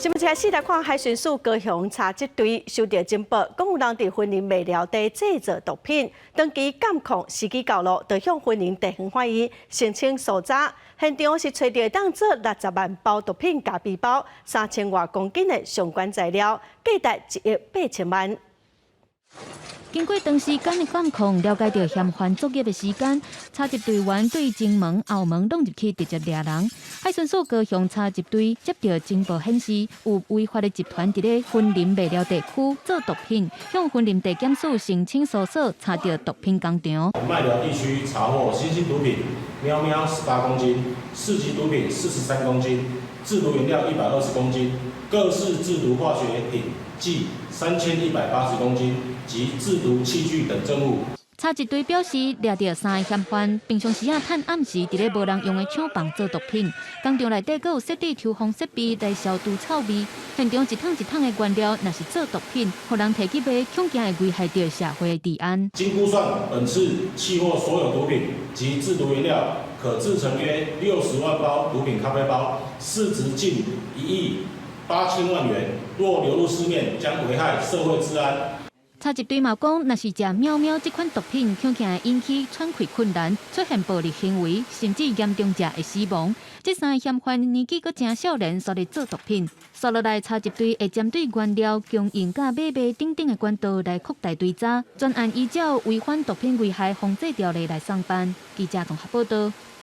新闻一4来看，海巡署高雄查缉队收到情报，讲有人伫婚姻未了地制造毒品，长期监控司机教路，就向婚姻地方法院申请搜查。现场是找到当做60万包毒品假背包，3000多公斤的相关材料，价值1亿8千万。 经过长时间的监控，了解到嫌犯作业的时间，查缉队员对前门、后门弄入去，直接抓人。海巡署高雄查缉队接到情报显示，有违法的集团伫咧婚林未了地区做毒品，向婚林地检署申请搜索，查到毒品工厂。麦寮地区查获新兴毒品喵喵18公斤，市级毒品43公斤，制毒原料120公斤，各式制毒化学品计3180公斤。 及制毒器具等证物。查缉队表示，抓到3个嫌犯，平常时趁暗时伫咧无人用的厂房做毒品，工厂内底阁有设置抽风设备来消毒臭味。现场一桶一桶的原料，若是做毒品，互人摕去卖，恐惊会危害到社会治安。经估算，本次契获所有毒品及制毒原料，可制成约60万包毒品咖啡包，市值近1亿8千万元。若流入市面，将危害社会治安。 查缉队嘛讲，若是食喵喵这款毒品，恐惊会引起喘气困难，出现暴力行为，甚至严重者会死亡。这3个嫌犯年纪阁真少年，所咧做毒品。接落来，查缉队会针对原料、供应、甲买卖等等的管道来扩大追查，专案依照违反毒品危害防治条例来上班。记者综合报道。